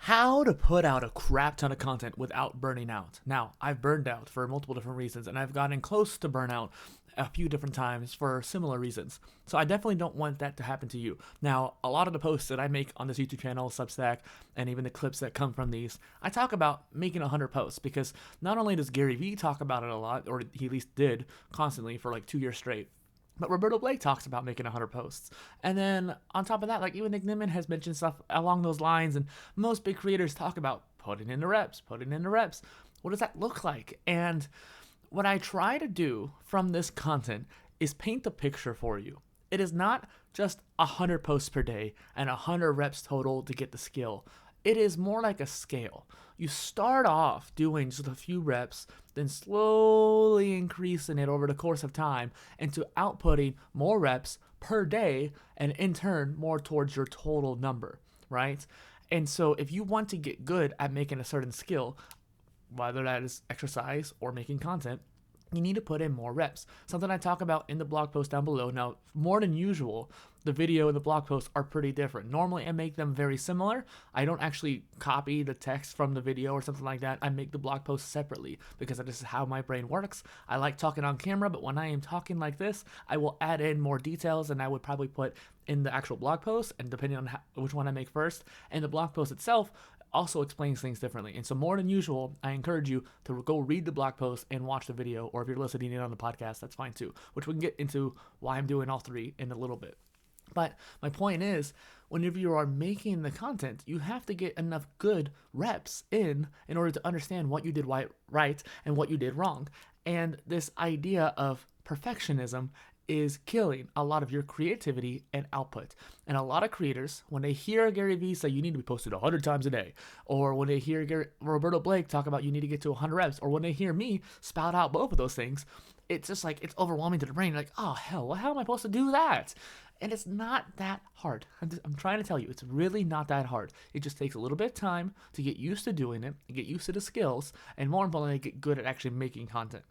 How to put out a crap ton of content without burning out. Now, I've burned out for multiple different reasons, and I've gotten close to burnout a few different times for similar reasons. So I definitely don't want that to happen to you. Now, a lot of the posts that I make on this YouTube channel, Substack, and even the clips that come from these, I talk about making 100 posts because not only does Gary Vee talk about it a lot, or he at least did constantly for like 2 years straight, but Roberto Blake talks about making 100 posts. And then on top of that, like even Nick Nimmin has mentioned stuff along those lines. And most big creators talk about putting in the reps, putting in the reps. What does that look like? And what I try to do from this content is paint the picture for you. It is not just 100 posts per day and 100 reps total to get the skill. It is more like a scale. You start off doing just a few reps, then slowly increasing it over the course of time into outputting more reps per day, and in turn, more towards your total number, right? And so, if you want to get good at making a certain skill, whether that is exercise or making content, you need to put in more reps. Something I talk about in the blog post down below. Now, more than usual, the video and the blog post are pretty different. Normally, I make them very similar. I don't actually copy the text from the video or something like that. I make the blog post separately because this is how my brain works. I like talking on camera, but when I am talking like this, I will add in more details than I would probably put in the actual blog post, and depending on which one I make first. And the blog post itself also explains things differently. And so more than usual, I encourage you to go read the blog post and watch the video, or if you're listening in on the podcast, that's fine too, which we can get into why I'm doing all three in a little bit. But my point is, whenever you are making the content, you have to get enough good reps in order to understand what you did right and what you did wrong. And this idea of perfectionism is killing a lot of your creativity and output. And a lot of creators, when they hear Gary Vee say you need to be posted 100 times a day, or when they hear Roberto Blake talk about you need to get to 100 reps, or when they hear me spout out both of those things, it's just like it's overwhelming to the brain. Like, oh hell, well, how am I supposed to do that? And it's not that hard. I'm trying to tell you, it's really not that hard. It just takes a little bit of time to get used to doing it, get used to the skills, and more importantly, get good at actually making content.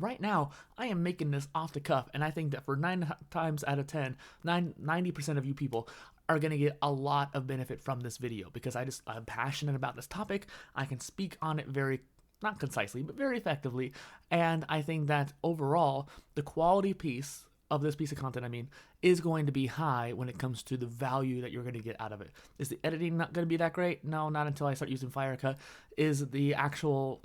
Right now, I am making this off the cuff, and I think that for 9 times out of 10, 90% of you people are going to get a lot of benefit from this video because I'm passionate about this topic. I can speak on it very, not concisely, but very effectively. And I think that overall, the quality piece of this piece of content, is going to be high when it comes to the value that you're going to get out of it. Is the editing not going to be that great? No, not until I start using Final Cut. Is the actual,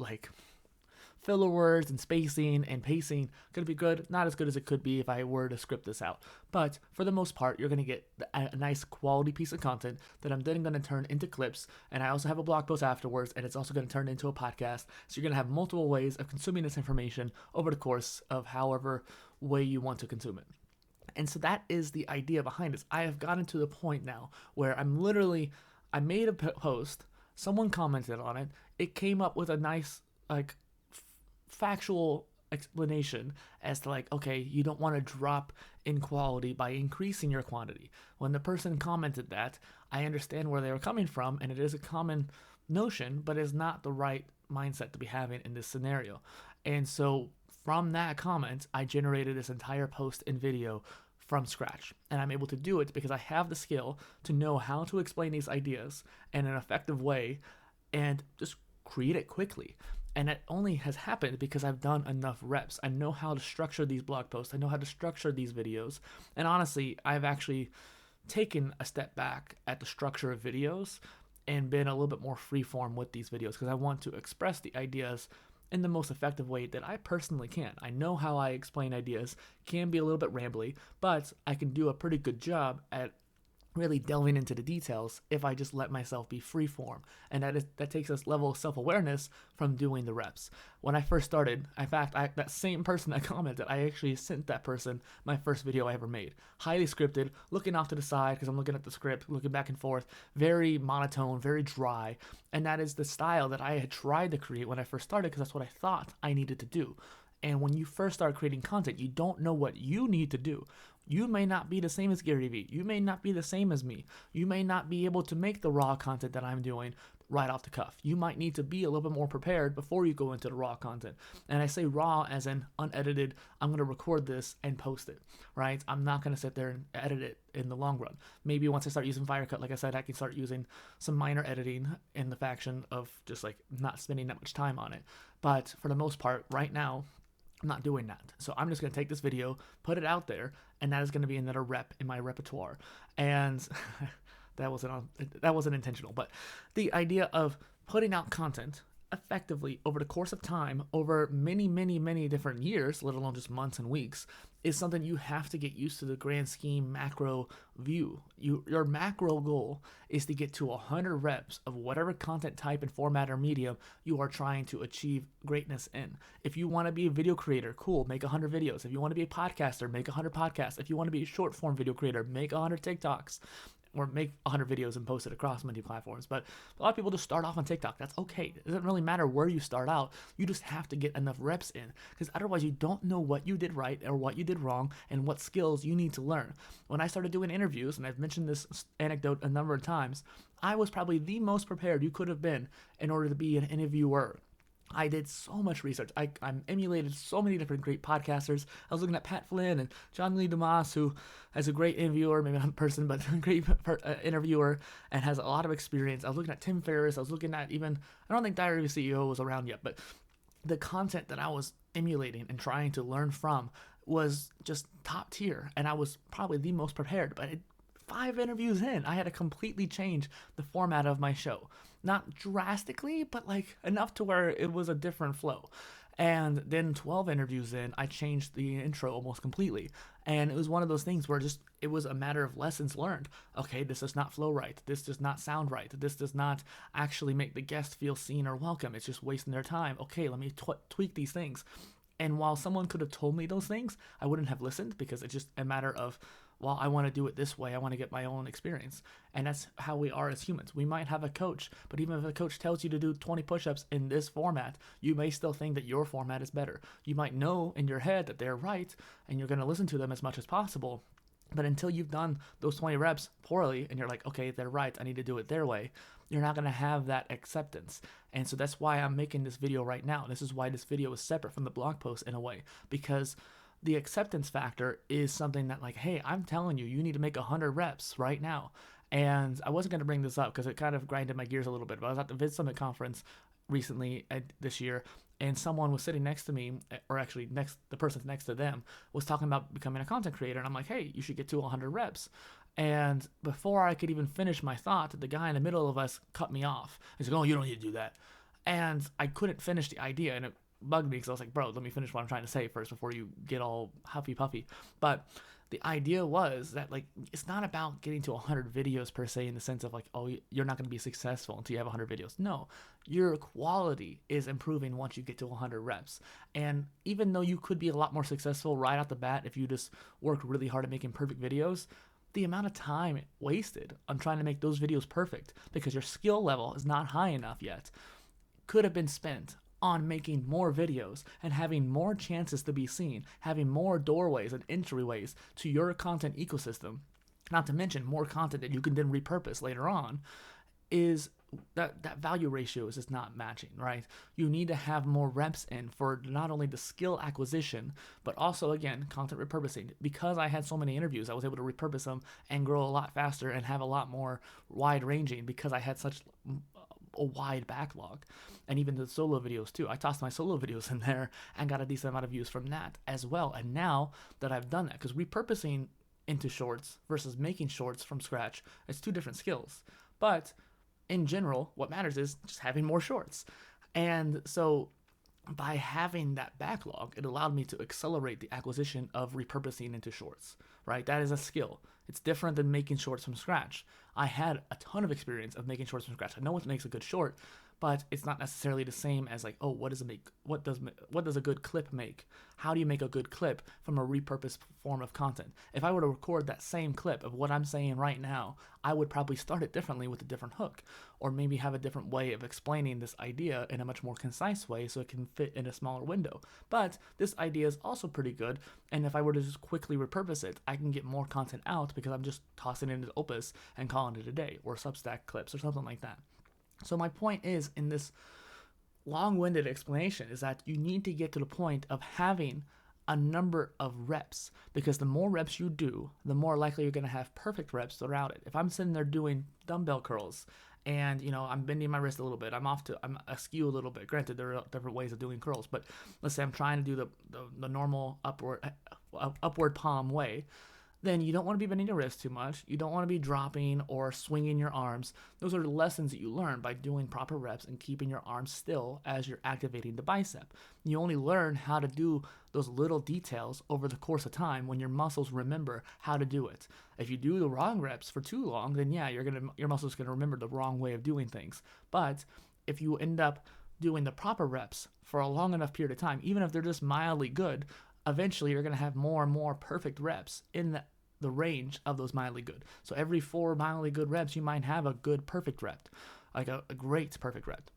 filler words and spacing and pacing going to be good? Not as good as it could be if I were to script this out. But for the most part, you're going to get a nice quality piece of content that I'm then going to turn into clips. And I also have a blog post afterwards, and it's also going to turn into a podcast. So you're going to have multiple ways of consuming this information over the course of however way you want to consume it. And so that is the idea behind this. I have gotten to the point now where I made a post, someone commented on it, it came up with a nice, factual explanation as to okay, you don't want to drop in quality by increasing your quantity. When the person commented that, I understand where they were coming from, and it is a common notion, but it's not the right mindset to be having in this scenario. And so from that comment, I generated this entire post and video from scratch. And I'm able to do it because I have the skill to know how to explain these ideas in an effective way and just create it quickly. And it only has happened because I've done enough reps. I know how to structure these blog posts. I know how to structure these videos. And honestly, I've actually taken a step back at the structure of videos and been a little bit more freeform with these videos because I want to express the ideas in the most effective way that I personally can. I know how I explain ideas can be a little bit rambly, but I can do a pretty good job at really delving into the details if I just let myself be freeform. And that takes a level of self-awareness from doing the reps. When I first started, in fact, that same person that commented, I actually sent that person my first video I ever made. Highly scripted, looking off to the side because I'm looking at the script, looking back and forth, very monotone, very dry. And that is the style that I had tried to create when I first started because that's what I thought I needed to do. And when you first start creating content, you don't know what you need to do. You may not be the same as Gary Vee. You may not be the same as me. You may not be able to make the raw content that I'm doing right off the cuff. You might need to be a little bit more prepared before you go into the raw content. And I say raw as in unedited. I'm going to record this and post it, right? I'm not going to sit there and edit it in the long run. Maybe once I start using Firecut, like I said, I can start using some minor editing in the faction of just like not spending that much time on it. But for the most part, right now, I'm not doing that. So I'm just going to take this video, put it out there, and that is going to be another rep in my repertoire. And that wasn't intentional, but the idea of putting out content effectively over the course of time, over many, many, many different years, let alone just months and weeks, is something you have to get used to. The grand scheme macro view. Your macro goal is to get to 100 reps of whatever content type and format or medium you are trying to achieve greatness in. If you want to be a video creator, cool, make 100 videos. If you want to be a podcaster, make 100 podcasts. If you want to be a short form video creator, make 100 TikToks. Or make 100 videos and post it across many platforms. But a lot of people just start off on TikTok. That's okay. It doesn't really matter where you start out. You just have to get enough reps in, because otherwise you don't know what you did right or what you did wrong and what skills you need to learn. When I started doing interviews, and I've mentioned this anecdote a number of times, I was probably the most prepared you could have been in order to be an interviewer. I did so much research. I emulated so many different great podcasters. I was looking at Pat Flynn and John Lee Dumas, who is a great interviewer, maybe not in person, but a great interviewer and has a lot of experience. I was looking at Tim Ferriss. I was looking at even, I don't think Diary of a CEO was around yet, but the content that I was emulating and trying to learn from was just top tier. And I was probably the most prepared, but 5 interviews in, I had to completely change the format of my show. Not drastically, but like enough to where it was a different flow. And then 12 interviews in, I changed the intro almost completely. And it was one of those things where just it was a matter of lessons learned. Okay, this does not flow right. This does not sound right. This does not actually make the guest feel seen or welcome. It's just wasting their time. Okay, let me tweak these things. And while someone could have told me those things, I wouldn't have listened, because it's just a matter of, well, I want to do it this way. I want to get my own experience. And that's how we are as humans. We might have a coach, but even if a coach tells you to do 20 push-ups in this format, you may still think that your format is better. You might know in your head that they're right, and you're going to listen to them as much as possible. But until you've done those 20 reps poorly, and you're like, okay, they're right, I need to do it their way, you're not going to have that acceptance. And so that's why I'm making this video right now. This is why this video is separate from the blog post in a way, because the acceptance factor is something that, like, hey, I'm telling you, you need to make 100 reps right now. And I wasn't going to bring this up because it kind of grinded my gears a little bit, but I was at the Vid Summit conference recently this year, and someone was sitting next to me, or actually the person next to them was talking about becoming a content creator. And I'm like, hey, you should get to 100 reps. And before I could even finish my thought, the guy in the middle of us cut me off. He's like, oh, you don't need to do that. And I couldn't finish the idea, and it bugged me because I was like, bro, let me finish what I'm trying to say first before you get all huffy puffy. But the idea was that, like, it's not about getting to 100 videos per se, in the sense of like, oh, you're not going to be successful until you have 100 videos. No, your quality is improving once you get to 100 reps. And even though you could be a lot more successful right out the bat if you just work really hard at making perfect videos, the amount of time wasted on trying to make those videos perfect because your skill level is not high enough yet could have been spent on making more videos and having more chances to be seen, having more doorways and entryways to your content ecosystem, not to mention more content that you can then repurpose later on. Is that value ratio is just not matching, right? You need to have more reps in for not only the skill acquisition, but also, again, content repurposing. Because I had so many interviews, I was able to repurpose them and grow a lot faster and have a lot more wide ranging because I had such a wide backlog. And even the solo videos too. I tossed my solo videos in there and got a decent amount of views from that as well. And now that I've done that, because repurposing into shorts versus making shorts from scratch, it's 2 different skills. But in general, what matters is just having more shorts. And so by having that backlog, it allowed me to accelerate the acquisition of repurposing into shorts, right? That is a skill. It's different than making shorts from scratch. I had a ton of experience of making shorts from scratch. I know what makes a good short, but it's not necessarily the same as like, oh, what does a good clip make? How do you make a good clip from a repurposed form of content? If I were to record that same clip of what I'm saying right now, I would probably start it differently with a different hook, or maybe have a different way of explaining this idea in a much more concise way so it can fit in a smaller window. But this idea is also pretty good, and if I were to just quickly repurpose it, I can get more content out because I'm just tossing it into Opus and calling it a day, or Substack clips or something like that. So my point is, in this long-winded explanation, is that you need to get to the point of having a number of reps, because the more reps you do, the more likely you're going to have perfect reps throughout it. If I'm sitting there doing dumbbell curls and, I'm bending my wrist a little bit, I'm askew a little bit. Granted, there are different ways of doing curls, but let's say I'm trying to do the normal upward palm way, then you don't want to be bending your wrist too much. You don't want to be dropping or swinging your arms. Those are the lessons that you learn by doing proper reps and keeping your arms still as you're activating the bicep. You only learn how to do those little details over the course of time when your muscles remember how to do it. If you do the wrong reps for too long, then yeah, your muscles are going to remember the wrong way of doing things. But if you end up doing the proper reps for a long enough period of time, even if they're just mildly good, eventually you're going to have more and more perfect reps in the range of those mildly good. So every 4 mildly good reps, you might have a good perfect rep, like a great perfect rep.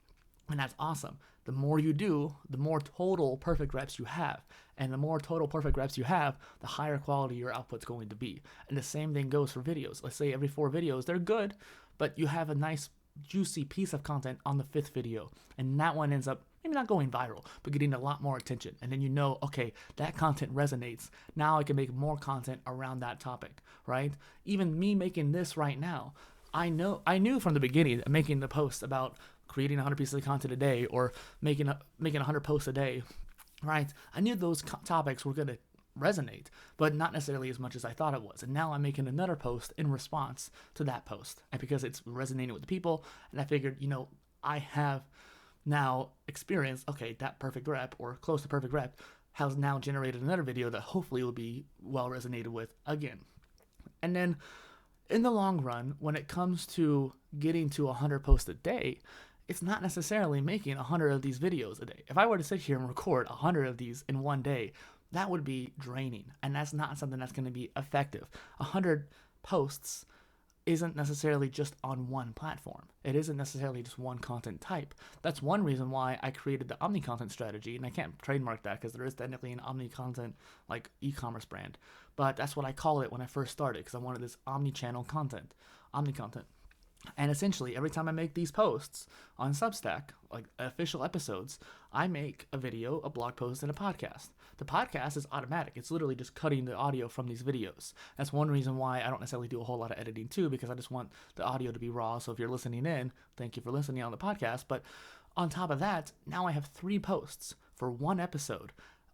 And that's awesome. The more you do, the more total perfect reps you have. And the more total perfect reps you have, the higher quality your output's going to be. And the same thing goes for videos. Let's say every 4 videos, they're good, but you have a nice juicy piece of content on the 5th video, and that one ends up maybe not going viral, but getting a lot more attention. And then okay, that content resonates. Now I can make more content around that topic, right? Even me making this right now, I knew from the beginning that making the post about creating 100 pieces of content a day, or making 100 posts a day, right? I knew those topics were going to resonate, but not necessarily as much as I thought it was. And now I'm making another post in response to that post, and because it's resonating with the people, and I figured, I have now experienced, okay, that perfect rep or close to perfect rep has now generated another video that hopefully will be well resonated with again. And then in the long run, when it comes to getting to 100 posts a day, it's not necessarily making 100 of these videos a day. If I were to sit here and record 100 of these in one day, that would be draining, and that's not something that's going to be effective. 100 posts isn't necessarily just on one platform. It isn't necessarily just one content type. That's one reason why I created the omni-content strategy, and I can't trademark that because there is technically an omni-content like e-commerce brand, but that's what I called it when I first started, because I wanted this omni-channel content, omni-content. And essentially, every time I make these posts on Substack, like official episodes, I make a video, a blog post, and a podcast. The podcast is automatic. It's literally just cutting the audio from these videos. That's one reason why I don't necessarily do a whole lot of editing too, because I just want the audio to be raw. So if you're listening in, thank you for listening on the podcast. But on top of that, now I have 3 posts for one episode.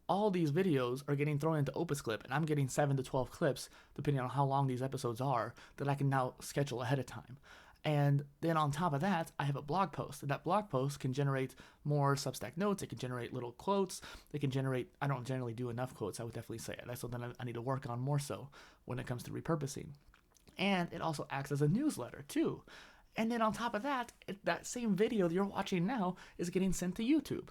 All these videos are getting thrown into Opus Clip, and I'm getting 7 to 12 clips, depending on how long these episodes are, that I can now schedule ahead of time. And then on top of that, I have a blog post. And that blog post can generate more Substack notes. It can generate little quotes. It can generate, I don't generally do enough quotes, I would definitely say. That's something I need to work on more so when it comes to repurposing. And it also acts as a newsletter too. And then on top of that, that same video that you're watching now is getting sent to YouTube.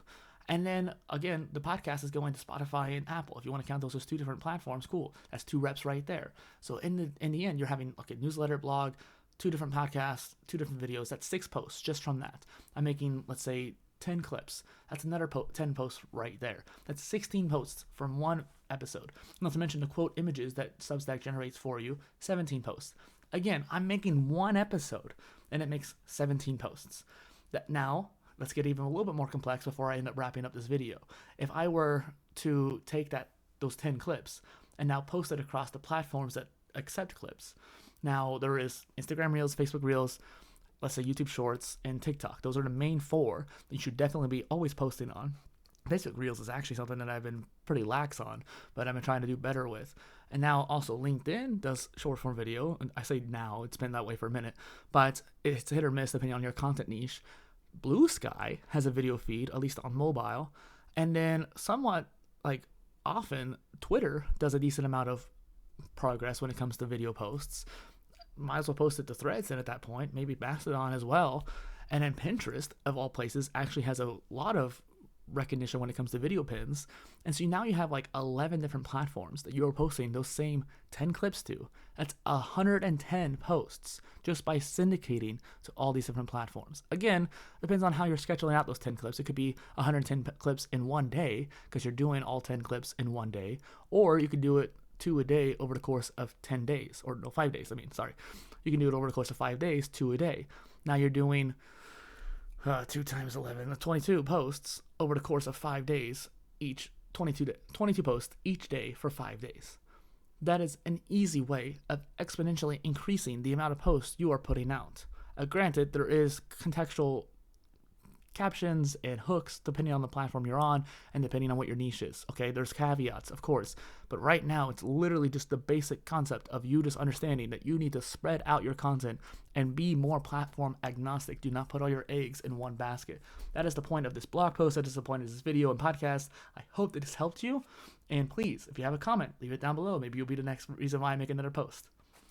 And then again, the podcast is going to Spotify and Apple. If you want to count those as 2 different platforms, cool. That's 2 reps right there. So in the end, you're having newsletter, blog, 2 different podcasts, 2 different videos. That's 6 posts just from that. I'm making, let's say, 10 clips. That's another 10 posts right there. That's 16 posts from one episode. Not to mention the quote images that Substack generates for you, 17 posts. Again, I'm making one episode, and it makes 17 posts. Now, let's get even a little bit more complex before I end up wrapping up this video. If I were to take those 10 clips and now post it across the platforms that accept clips. Now, there is Instagram Reels, Facebook Reels, let's say YouTube Shorts, and TikTok. Those are the main 4 that you should definitely be always posting on. Facebook Reels is actually something that I've been pretty lax on, but I've been trying to do better with. And now also LinkedIn does short form video. And I say now, it's been that way for a minute, but it's hit or miss depending on your content niche. Blue Sky has a video feed, at least on mobile. And then somewhat often, Twitter does a decent amount of progress when it comes to video posts, might as well post it to Threads, and at that point, maybe Mastodon as well. And then Pinterest, of all places, actually has a lot of recognition when it comes to video pins. And so now you have like 11 different platforms that you're posting those same 10 clips to. That's 110 posts just by syndicating to all these different platforms. Again, depends on how you're scheduling out those 10 clips. It could be 110 clips in one day because you're doing all 10 clips in one day, or you could do it 2 a day over the course of 10 days, or no, 5 days. You can do it over the course of 5 days, 2 a day. Now you're doing 2 times 11, 22 posts over the course of 5 days, each 22 posts each day for 5 days. That is an easy way of exponentially increasing the amount of posts you are putting out. Granted, there is contextual captions and hooks depending on the platform you're on and depending on what your niche is. Okay, there's caveats, of course, but right now it's literally just the basic concept of you just understanding that you need to spread out your content and be more platform agnostic. Do not put all your eggs in one basket. That is the point of this blog post. That is the point of this video and podcast. I hope that this helped you. And please, if you have a comment, leave it down below. Maybe you'll be the next reason why I make another post.